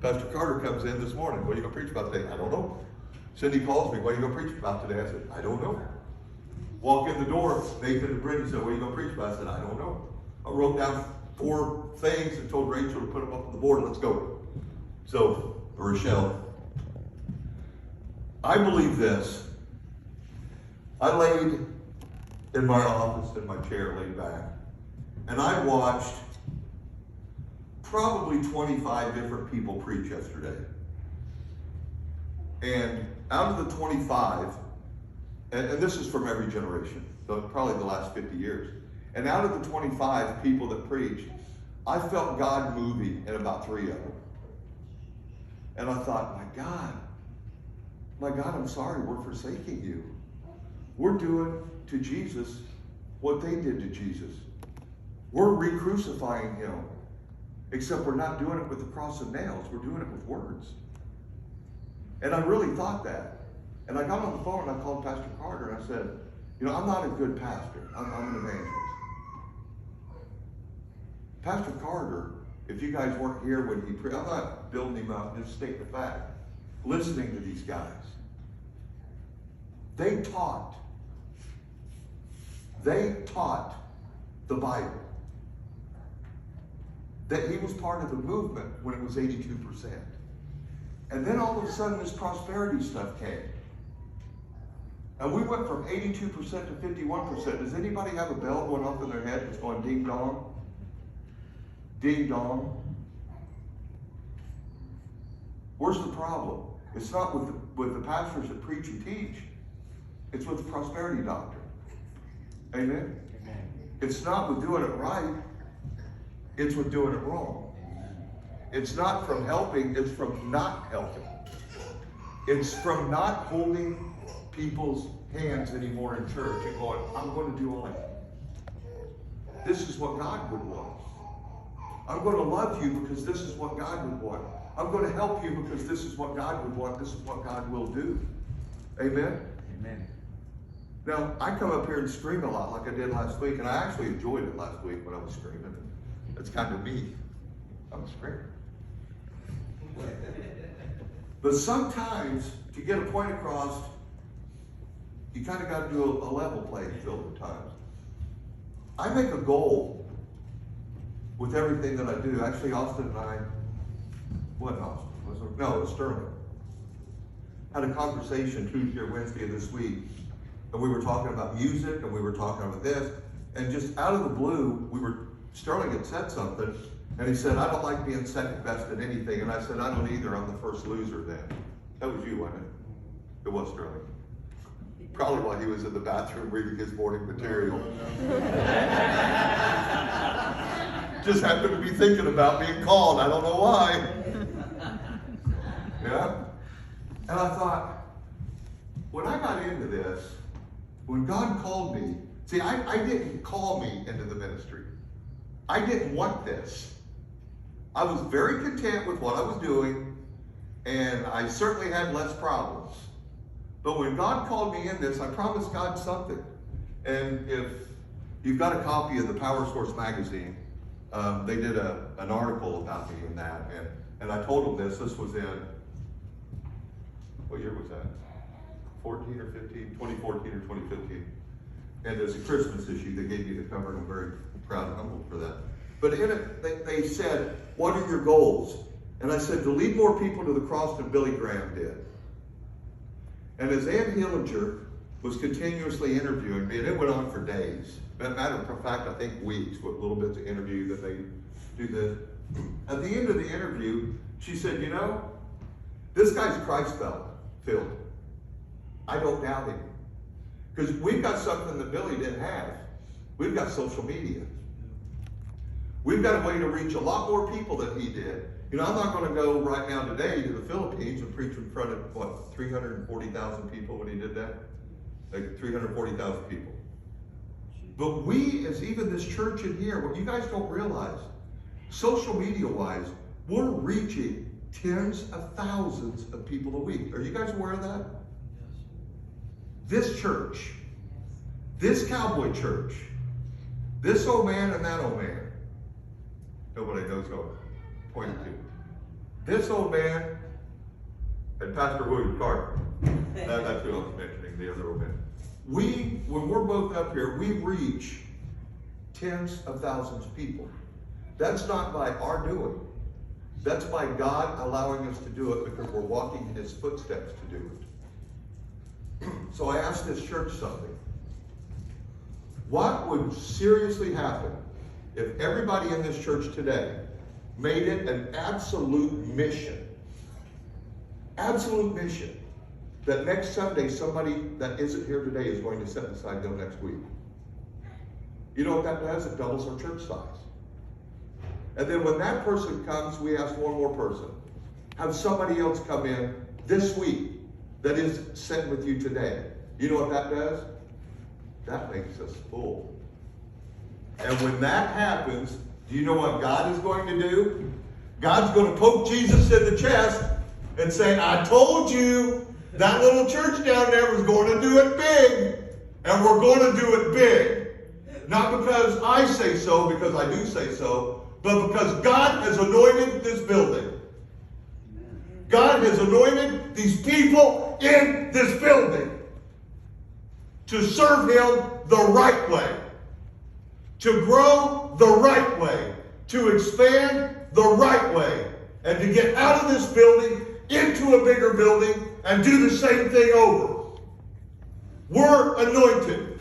Pastor Carter comes in this morning. What are you going to preach about today? I don't know. Cindy calls me. What are you going to preach about today? I said, I don't know. Walk in the door. Nathan and Brittany said, what are you going to preach about? I said, I don't know. I wrote down 4 things and told Rachel to put them up on the board. Let's go. So, Rochelle, I believe this. I laid in my office in my chair, laid back, and I watched probably 25 different people preach yesterday. And out of the 25, and this is from every generation, so probably the last 50 years, and out of the 25 people that preached, I felt God moving in about 3 of them. And I thought, my God, I'm sorry, we're forsaking you. We're doing to Jesus what they did to Jesus. We're re-crucifying him. Except we're not doing it with the cross and nails. We're doing it with words. And I really thought that. And I got on the phone and I called Pastor Carter and I said, I'm not a good pastor. I'm an evangelist. Pastor Carter, if you guys weren't here when he preached, I'm not building him up, just stating the fact. Listening to these guys. They taught the Bible. That he was part of the movement when it was 82%. And then all of a sudden this prosperity stuff came. And we went from 82% to 51%. Does anybody have a bell going off in their head that's going ding dong? Ding dong. Where's the problem? It's not with the pastors that preach and teach. It's with the prosperity doctrine. Amen? Amen. It's not with doing it right. It's with doing it wrong. It's not from helping, it's from not helping. It's from not holding people's hands anymore in church and going, I'm going to do all I can. This is what God would want. I'm going to love you because this is what God would want. I'm going to help you because this is what God would want. This is what God will do. Amen? Amen. Now, I come up here and scream a lot like I did last week, and I actually enjoyed it last week when I was screaming. That's kind of me. I'm a screamer. But sometimes, to get a point across, you kind of got to do a level playing field at times. I make a goal with everything that I do. Actually, Austin and I, what Austin? No, it was Sterling. Had a conversation Tuesday or Wednesday of this week, and we were talking about music, and we were talking about this, and just out of the blue, Sterling had said something, and he said, I don't like being second best at anything. And I said, I don't either. I'm the first loser then. That was you, wasn't it? It was Sterling. Probably while he was in the bathroom reading his morning material. Just happened to be thinking about being called. I don't know why. Yeah? And I thought, when I got into this, when God called me, see, I didn't call me into the ministry. I didn't want this. I was very content with what I was doing, and I certainly had less problems. But when God called me in this, I promised God something. And if you've got a copy of the Power Source magazine, they did an article about me in that. And I told them this. This was in, what year was that? 14 or 15? 2014 or 2015. And there's a Christmas issue. They gave me the cover, and I'm very proud and humbled for that. But in it, they said, what are your goals? And I said, to lead more people to the cross than Billy Graham did. And as Ann Hillinger was continuously interviewing me, and it went on for days. Matter of fact, I think weeks, with little bits of interview that they do this. At the end of the interview, she said, this guy's Christ-filled. I don't doubt him. Because we've got something that Billy didn't have. We've got social media. We've got a way to reach a lot more people than he did. I'm not going to go right now today to the Philippines and preach in front of, 340,000 people when he did that? Like 340,000 people. But we, as even this church in here, what you guys don't realize, social media-wise, we're reaching tens of thousands of people a week. Are you guys aware of that? This church, this Cowboy church, this old man and that old man, nobody knows who I'm pointing to. This old man and Pastor William Carter, that's who I was mentioning, the other old man. When we're both up here, we reach tens of thousands of people. That's not by our doing. That's by God allowing us to do it because we're walking in his footsteps to do it. So I asked this church something. What would seriously happen if everybody in this church today made it an absolute mission, that next Sunday somebody that isn't here today is going to set aside till next week? You know what that does? It doubles our church size. And then when that person comes, we ask one more person. Have somebody else come in this week that is sitting with you today. You know what that does? That makes us full. And when that happens, do you know what God is going to do? God's going to poke Jesus in the chest and say, I told you that little church down there was going to do it big. And we're going to do it big. Not because I say so, because I do say so, but because God has anointed this building. God has anointed these people in this building to serve him the right way, to grow the right way, to expand the right way, and to get out of this building into a bigger building and do the same thing over. We're anointed.